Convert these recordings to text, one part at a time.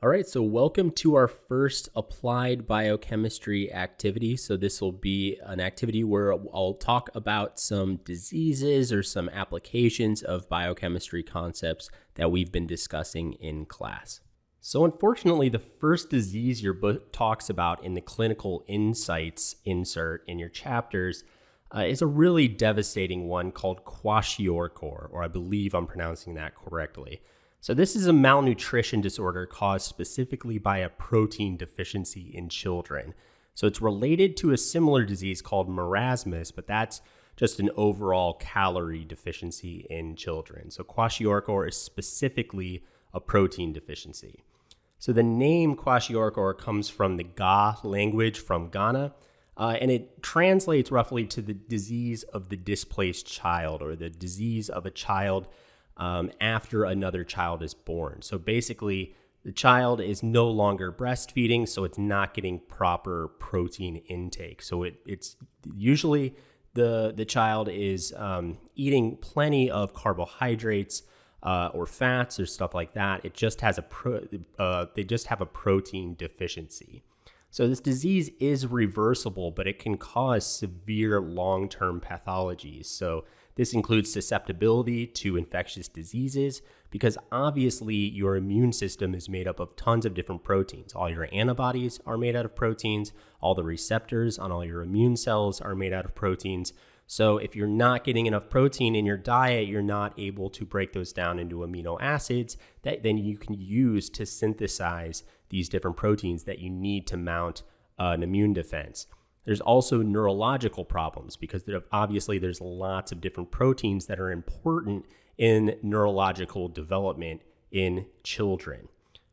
All right, so welcome to our first applied biochemistry activity. So this will be an activity where I'll talk about some diseases or some applications of biochemistry concepts that we've been discussing in class. So unfortunately, the first disease your book talks about in the clinical insights insert in your chapters is a really devastating one called kwashiorkor, or I believe I'm pronouncing that correctly. So this is a malnutrition disorder caused specifically by a protein deficiency in children. So it's related to a similar disease called marasmus, but that's just an overall calorie deficiency in children. So kwashiorkor is specifically a protein deficiency. So the name kwashiorkor comes from the Ga language from Ghana, and it translates roughly to the disease of the displaced child, or the disease of a child after another child is born. So basically, the child is no longer breastfeeding, so it's not getting proper protein intake. So it's usually the child is eating plenty of carbohydrates or fats or stuff like that. It just has they just have a protein deficiency. So this disease is reversible, but it can cause severe long-term pathologies. So this includes susceptibility to infectious diseases because obviously your immune system is made up of tons of different proteins. All your antibodies are made out of proteins. All the receptors on all your immune cells are made out of proteins. So if you're not getting enough protein in your diet, you're not able to break those down into amino acids that then you can use to synthesize these different proteins that you need to mount an immune defense. There's also neurological problems because obviously there's lots of different proteins that are important in neurological development in children.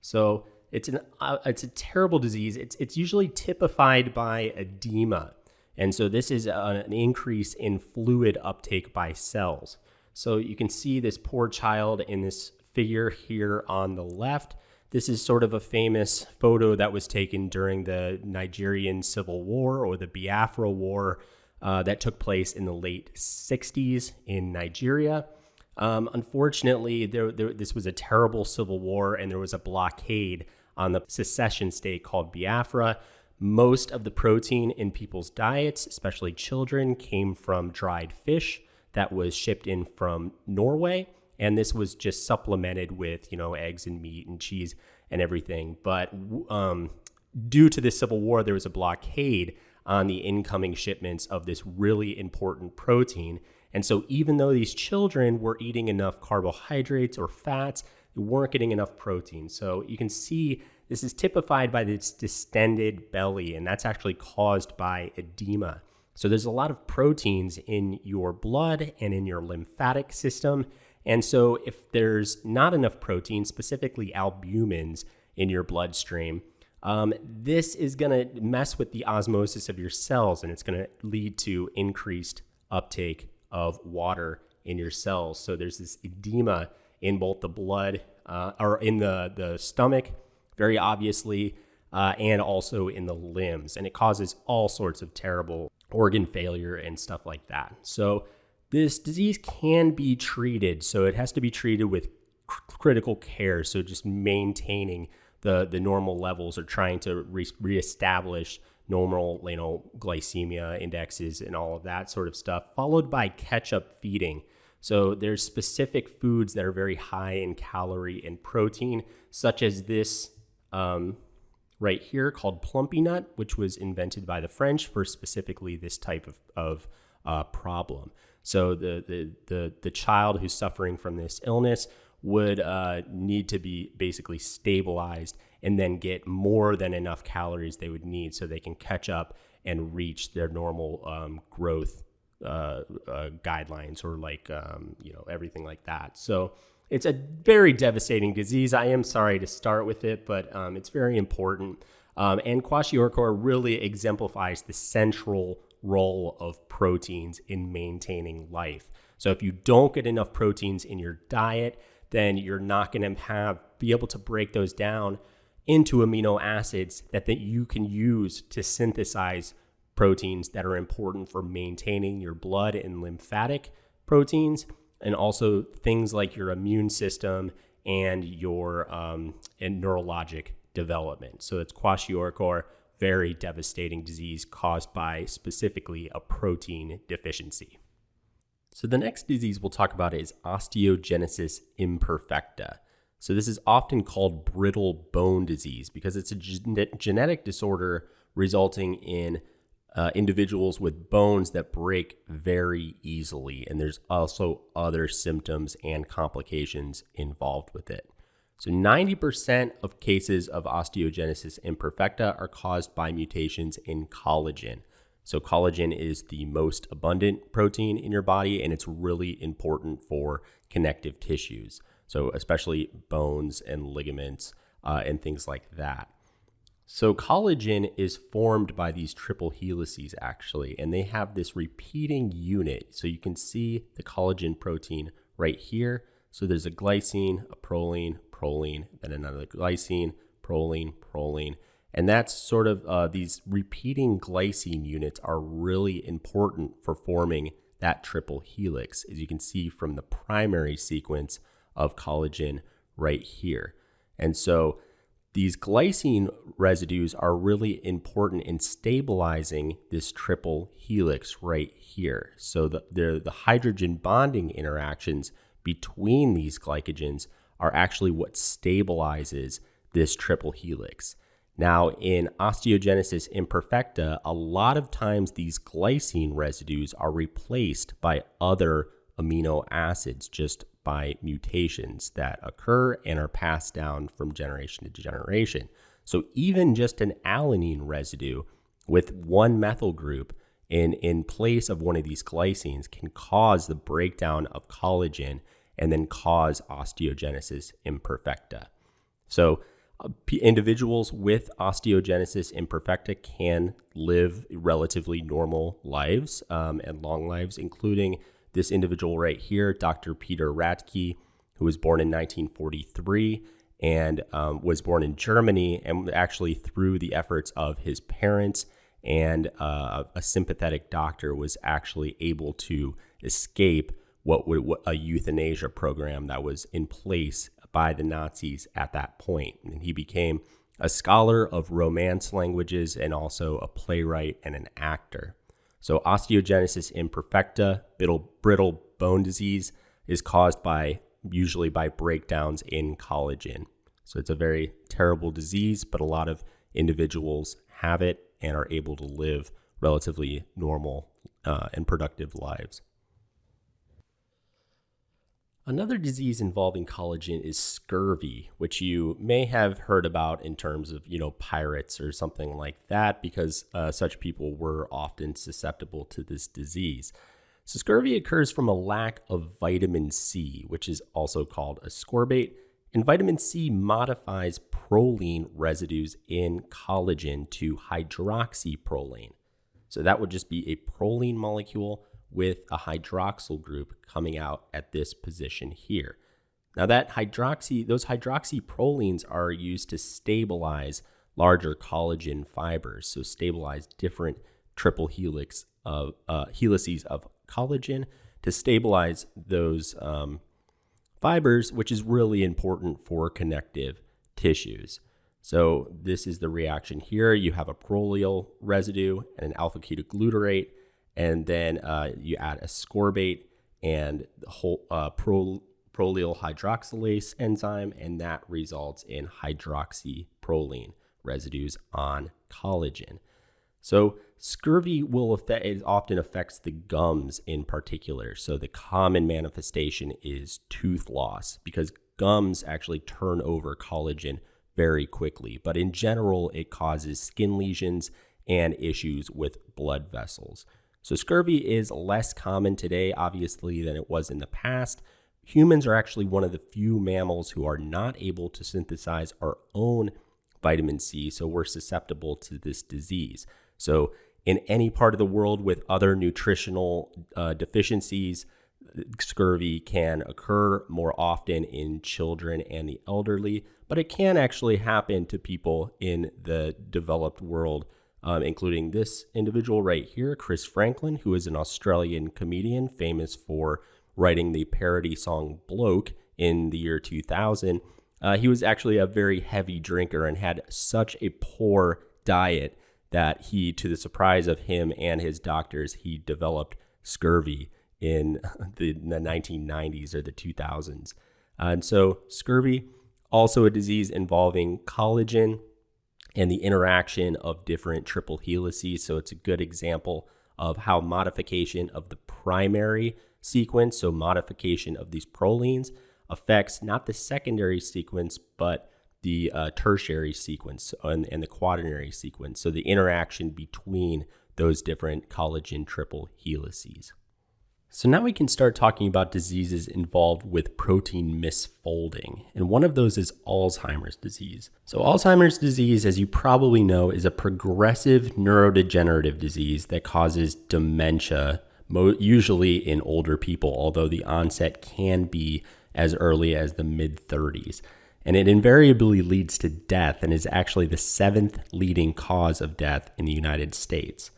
So it's a terrible disease. It's usually typified by edema. And so this is an increase in fluid uptake by cells. So you can see this poor child in this figure here on the left. This is sort of a famous photo that was taken during the Nigerian Civil War, or the Biafra War, that took place in the late 60s in Nigeria. Unfortunately, this was a terrible civil war, and there was a blockade on the secession state called Biafra. Most of the protein in people's diets, especially children, came from dried fish that was shipped in from Norway. And this was just supplemented with, eggs and meat and cheese and everything. But due to this civil war, there was a blockade on the incoming shipments of this really important protein. And so even though these children were eating enough carbohydrates or fats, they weren't getting enough protein. So you can see this is typified by this distended belly, and that's actually caused by edema. So there's a lot of proteins in your blood and in your lymphatic system. And so if there's not enough protein, specifically albumins in your bloodstream, this is going to mess with the osmosis of your cells, and it's going to lead to increased uptake of water in your cells. So there's this edema in both the blood or in the stomach, very obviously, and also in the limbs. And it causes all sorts of terrible organ failure and stuff like that. So this disease can be treated. So it has to be treated with critical care. So just maintaining the normal levels or trying to reestablish normal glycemia indexes and all of that sort of stuff, followed by catch-up feeding. So there's specific foods that are very high in calorie and protein, such as this right here called plumpy nut, which was invented by the French for specifically this type of problem. So the child who's suffering from this illness would need to be basically stabilized and then get more than enough calories they would need so they can catch up and reach their normal growth guidelines, or everything like that. So it's a very devastating disease. I am sorry to start with it, but it's very important. And kwashiorkor really exemplifies the central role of proteins in maintaining life. So if you don't get enough proteins in your diet, then you're not going to be able to break those down into amino acids that you can use to synthesize proteins that are important for maintaining your blood and lymphatic proteins, and also things like your immune system and your and neurologic development. So it's kwashiorkor, very devastating disease caused by specifically a protein deficiency. So the next disease we'll talk about is osteogenesis imperfecta. So this is often called brittle bone disease because it's a genetic disorder resulting in individuals with bones that break very easily. And there's also other symptoms and complications involved with it. So 90% of cases of osteogenesis imperfecta are caused by mutations in collagen. So collagen is the most abundant protein in your body, and it's really important for connective tissues. So especially bones and ligaments and things like that. So collagen is formed by these triple helices actually, and they have this repeating unit. So you can see the collagen protein right here. So there's a glycine, a proline, proline, then another glycine, proline, proline. And that's sort of these repeating glycine units are really important for forming that triple helix, as you can see from the primary sequence of collagen right here. And so these glycine residues are really important in stabilizing this triple helix right here. So the hydrogen bonding interactions between these glycogens are actually what stabilizes this triple helix. Now, in osteogenesis imperfecta, a lot of times these glycine residues are replaced by other amino acids just by mutations that occur and are passed down from generation to generation. So even just an alanine residue with one methyl group in place of one of these glycines can cause the breakdown of collagen and then cause osteogenesis imperfecta. So individuals with osteogenesis imperfecta can live relatively normal lives and long lives, including this individual right here, Dr. Peter Radke, who was born in 1943 and was born in Germany, and actually through the efforts of his parents and a sympathetic doctor was actually able to escape a euthanasia program that was in place by the Nazis at that point. And he became a scholar of Romance languages and also a playwright and an actor. So osteogenesis imperfecta, brittle bone disease, is caused usually by breakdowns in collagen. So it's a very terrible disease, but a lot of individuals have it and are able to live relatively normal and productive lives. Another disease involving collagen is scurvy, which you may have heard about in terms of, pirates or something like that, because such people were often susceptible to this disease. So scurvy occurs from a lack of vitamin C, which is also called ascorbate. And vitamin C modifies proline residues in collagen to hydroxyproline. So that would just be a proline molecule with a hydroxyl group coming out at this position here. Now those hydroxyprolines are used to stabilize larger collagen fibers, so stabilize different triple helices of collagen to stabilize those fibers, which is really important for connective tissues. So this is the reaction here. You have a prolyl residue and an alpha-ketoglutarate, and then you add ascorbate and the whole prolyl hydroxylase enzyme, and that results in hydroxyproline residues on collagen. So scurvy often affects the gums in particular. So the common manifestation is tooth loss because gums actually turn over collagen very quickly. But in general, it causes skin lesions and issues with blood vessels. So scurvy is less common today, obviously, than it was in the past. Humans are actually one of the few mammals who are not able to synthesize our own vitamin C, so we're susceptible to this disease. So in any part of the world with other nutritional deficiencies, scurvy can occur more often in children and the elderly, but it can actually happen to people in the developed world, including this individual right here, Chris Franklin, who is an Australian comedian famous for writing the parody song Bloke in the year 2000. He was actually a very heavy drinker and had such a poor diet that he, to the surprise of him and his doctors, he developed scurvy in the 1990s or the 2000s. And so scurvy, also a disease involving collagen and the interaction of different triple helices. So it's a good example of how modification of the primary sequence, so modification of these prolines, affects not the secondary sequence, but the tertiary sequence and the quaternary sequence. So the interaction between those different collagen triple helices. So now we can start talking about diseases involved with protein misfolding. And one of those is Alzheimer's disease. So Alzheimer's disease, as you probably know, is a progressive neurodegenerative disease that causes dementia, usually in older people, although the onset can be as early as the mid-30s. And it invariably leads to death and is actually the 7th leading cause of death in the United States.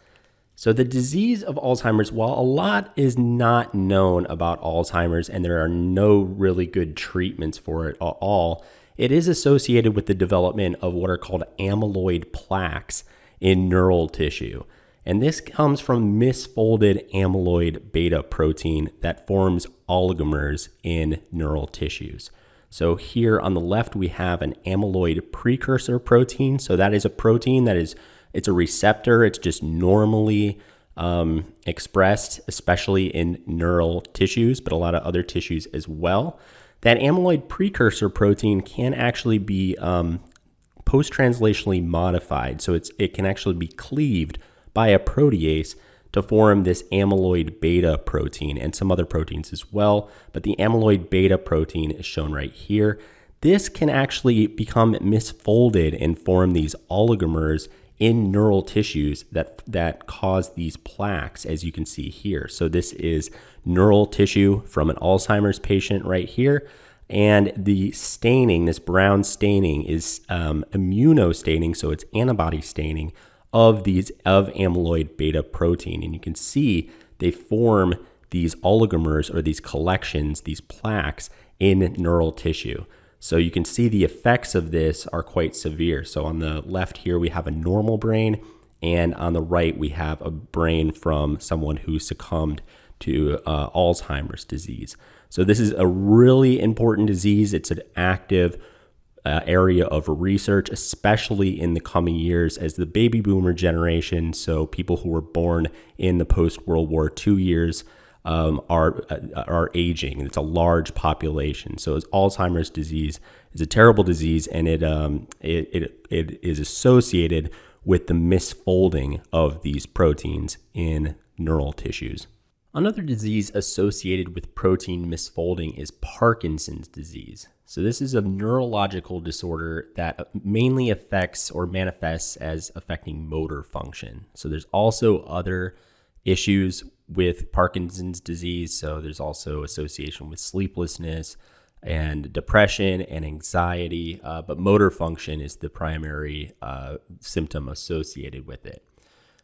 So the disease of Alzheimer's, while a lot is not known about Alzheimer's and there are no really good treatments for it at all, it is associated with the development of what are called amyloid plaques in neural tissue. And this comes from misfolded amyloid beta protein that forms oligomers in neural tissues. So here on the left, we have an amyloid precursor protein. So that is a protein that it's a receptor. It's just normally expressed, especially in neural tissues, but a lot of other tissues as well. That amyloid precursor protein can actually be post-translationally modified. So it can actually be cleaved by a protease to form this amyloid beta protein and some other proteins as well. But the amyloid beta protein is shown right here. This can actually become misfolded and form these oligomers in neural tissues that cause these plaques, as you can see here. So this is neural tissue from an Alzheimer's patient right here. And the staining, this brown staining, is immunostaining, so it's antibody staining of amyloid beta protein. And you can see they form these oligomers or these collections, these plaques in neural tissue. So you can see the effects of this are quite severe. So on the left here, we have a normal brain, and on the right, we have a brain from someone who succumbed to Alzheimer's disease. So this is a really important disease. It's an active area of research, especially in the coming years as the baby boomer generation, so people who were born in the post-World War II years, are aging. It's a large population. So Alzheimer's disease is a terrible disease, and it is associated with the misfolding of these proteins in neural tissues. Another disease associated with protein misfolding is Parkinson's disease. So this is a neurological disorder that mainly affects or manifests as affecting motor function. So there's also other issues with Parkinson's disease. So there's also association with sleeplessness and depression and anxiety, but motor function is the primary symptom associated with it.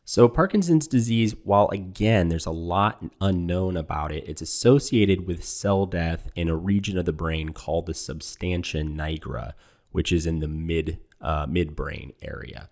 So Parkinson's disease, while again, there's a lot unknown about it, it's associated with cell death in a region of the brain called the substantia nigra, which is in the midbrain area.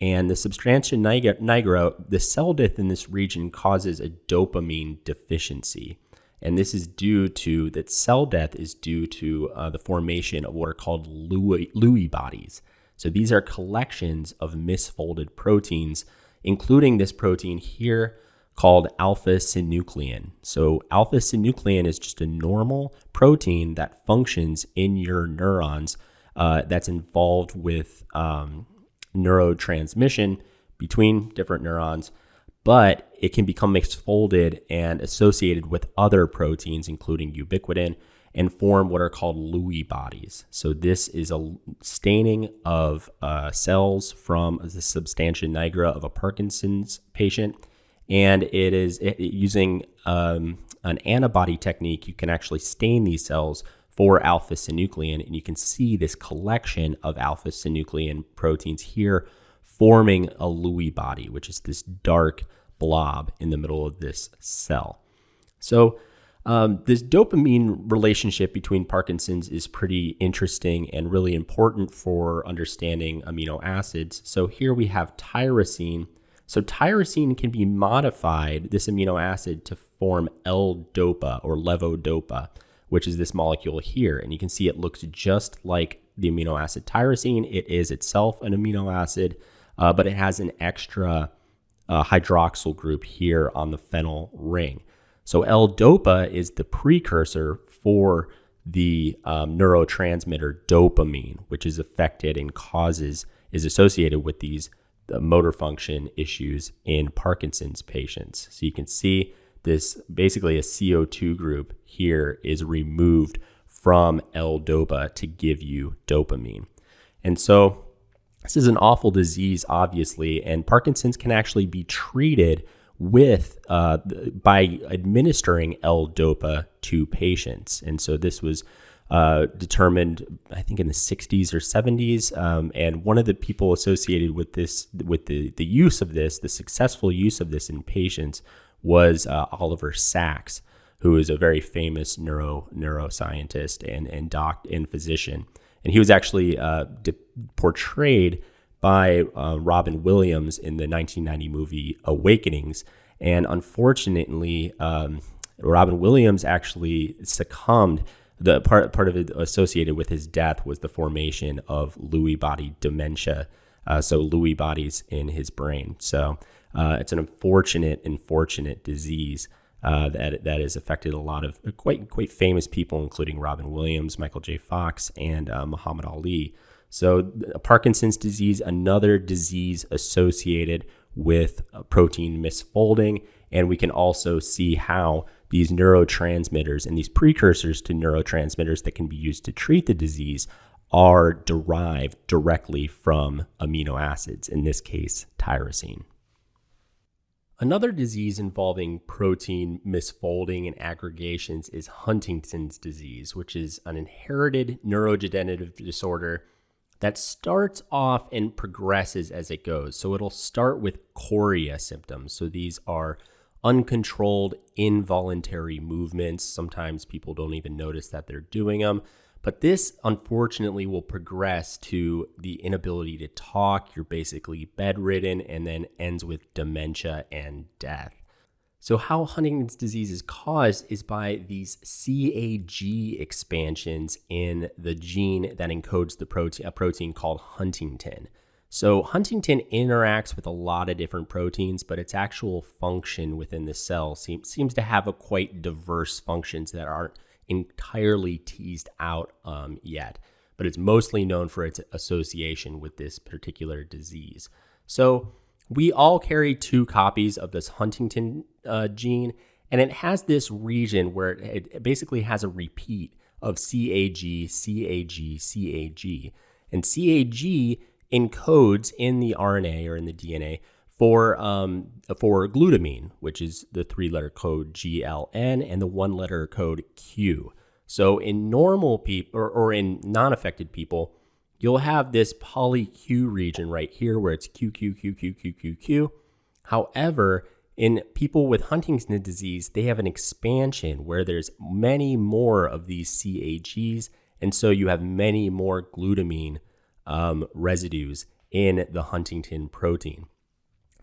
And the substantia nigra, the cell death in this region causes a dopamine deficiency. And this is due to, that cell death is due to the formation of what are called Lewy bodies. So these are collections of misfolded proteins, including this protein here called alpha-synuclein. So alpha-synuclein is just a normal protein that functions in your neurons that's involved with neurotransmission between different neurons, but it can become misfolded and associated with other proteins, including ubiquitin, and form what are called Lewy bodies. So this is a staining of cells from the substantia nigra of a Parkinson's patient, and using an antibody technique, you can actually stain these cells for alpha-synuclein, and you can see this collection of alpha-synuclein proteins here forming a Lewy body, which is this dark blob in the middle of this cell. So This dopamine relationship between Parkinson's is pretty interesting and really important for understanding amino acids. So here we have tyrosine. So tyrosine can be modified, this amino acid, to form L-DOPA or levodopa, which is this molecule here. And you can see it looks just like the amino acid tyrosine. It is itself an amino acid, but it has an extra hydroxyl group here on the phenyl ring. So L-DOPA is the precursor for the neurotransmitter dopamine, which is affected and is associated with these motor function issues in Parkinson's patients. So you can see this basically a CO2 group here is removed from L-DOPA to give you dopamine. And so this is an awful disease, obviously, and Parkinson's can actually be treated with by administering L-DOPA to patients. And so this was determined, I think, in the 60s or 70s. And one of the people associated with this, with the use of this, the successful use of this in patients, was Oliver Sacks, who is a very famous neuroscientist and physician. And he was actually portrayed by Robin Williams in the 1990 movie Awakenings. And unfortunately, Robin Williams actually succumbed. The part of it associated with his death was the formation of Lewy body dementia, so Lewy bodies in his brain. So it's an unfortunate disease that has affected a lot of quite famous people, including Robin Williams, Michael J. Fox, and Muhammad Ali. So Parkinson's disease, another disease associated with protein misfolding, and we can also see how these neurotransmitters and these precursors to neurotransmitters that can be used to treat the disease are derived directly from amino acids, in this case, tyrosine. Another disease involving protein misfolding and aggregations is Huntington's disease, which is an inherited neurodegenerative disorder that starts off and progresses as it goes. So it'll start with chorea symptoms. So these are uncontrolled, involuntary movements. Sometimes people don't even notice that they're doing them. But this, unfortunately, will progress to the inability to talk. You're basically bedridden, and then ends with dementia and death. So how Huntington's disease is caused is by these CAG expansions in the gene that encodes a protein called huntingtin. So huntingtin interacts with a lot of different proteins, but its actual function within the cell seems to have a quite diverse functions that aren't entirely teased out yet. But it's mostly known for its association with this particular disease. So we all carry 2 copies of this huntingtin gene, and it has this region where it basically has a repeat of CAG, CAG, CAG. And CAG encodes in the RNA or in the DNA for glutamine, which is the 3-letter code GLN and the 1-letter code Q. So in normal people or in non-affected people, you'll have this poly-Q region right here where it's Q, Q, Q, Q, Q, Q, Q. However, in people with Huntington's disease, they have an expansion where there's many more of these CAGs, and so you have many more glutamine residues in the huntingtin protein.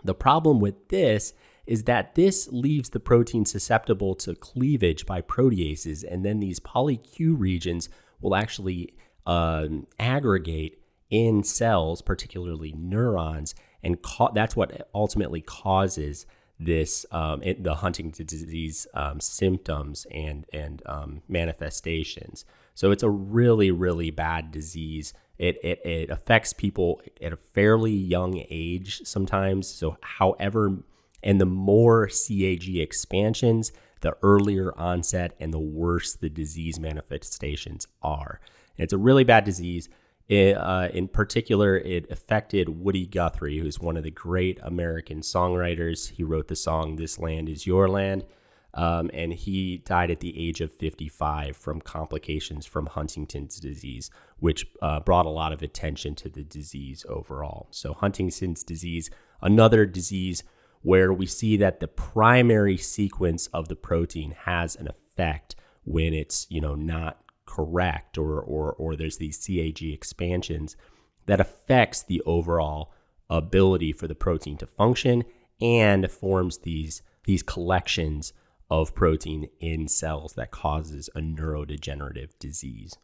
The problem with this is that this leaves the protein susceptible to cleavage by proteases, and then these poly-Q regions will actually aggregate in cells, particularly neurons, and that's what ultimately causes this the Huntington's disease symptoms and manifestations. So it's a really, really bad disease. It affects people at a fairly young age sometimes. So and the more CAG expansions, the earlier onset and the worse the disease manifestations are. And it's a really bad disease. In particular, it affected Woody Guthrie, who's one of the great American songwriters. He wrote the song "This Land Is Your Land," and he died at the age of 55 from complications from Huntington's disease, which brought a lot of attention to the disease overall. So Huntington's disease, another disease where we see that the primary sequence of the protein has an effect effect when it's, not correct, or there's these CAG expansions that affects the overall ability for the protein to function and forms these collections of protein in cells that causes a neurodegenerative disease.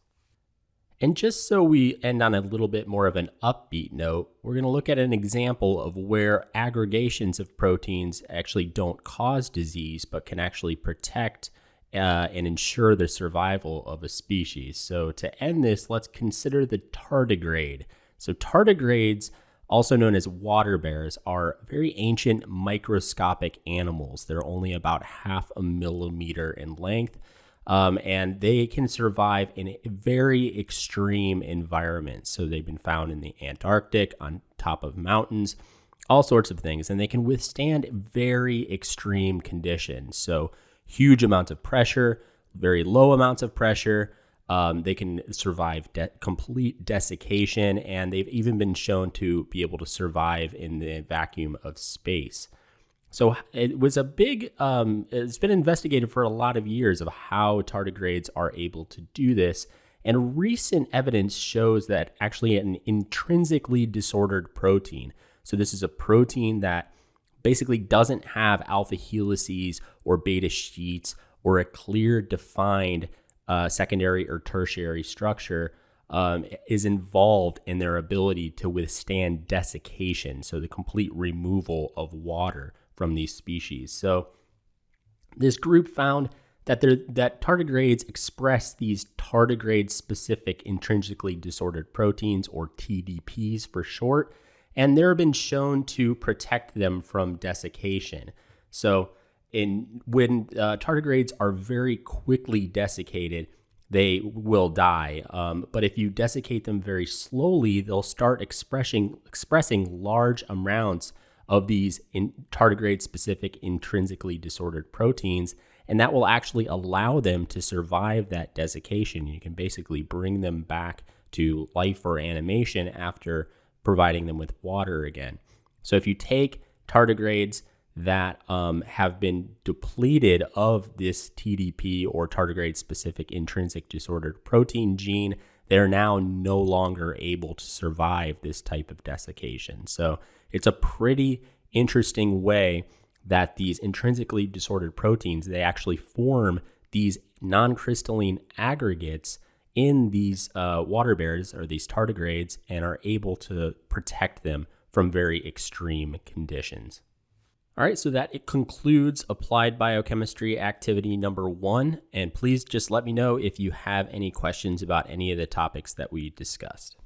And just so we end on a little bit more of an upbeat note, we're going to look at an example of where aggregations of proteins actually don't cause disease, but can actually protect and ensure the survival of a species. So to end this, let's consider the tardigrade. So tardigrades, also known as water bears, are very ancient microscopic animals. They're only about 0.5 millimeter in length. And they can survive in very extreme environments. So they've been found in the Antarctic, on top of mountains, all sorts of things. And they can withstand very extreme conditions. So huge amounts of pressure, very low amounts of pressure. They can survive complete desiccation, and they've even been shown to be able to survive in the vacuum of space. So it was it's been investigated for a lot of years of how tardigrades are able to do this. And recent evidence shows that actually an intrinsically disordered protein, so this is a protein that basically doesn't have alpha helices or beta sheets or a clear defined secondary or tertiary structure, is involved in their ability to withstand desiccation, so the complete removal of water from these species. So this group found that tardigrades express these tardigrade-specific intrinsically disordered proteins, or TDPs for short, and they've been shown to protect them from desiccation. So when tardigrades are very quickly desiccated, they will die. But if you desiccate them very slowly, they'll start expressing large amounts of these tardigrade-specific intrinsically disordered proteins, and that will actually allow them to survive that desiccation. You can basically bring them back to life or animation after providing them with water again. So if you take tardigrades that have been depleted of this TDP, or tardigrade-specific intrinsic disordered protein gene, they're now no longer able to survive this type of desiccation. So it's a pretty interesting way that these intrinsically disordered proteins, they actually form these non-crystalline aggregates in these water bears, or these tardigrades, and are able to protect them from very extreme conditions. All right, so it concludes applied biochemistry activity number 1. And please just let me know if you have any questions about any of the topics that we discussed.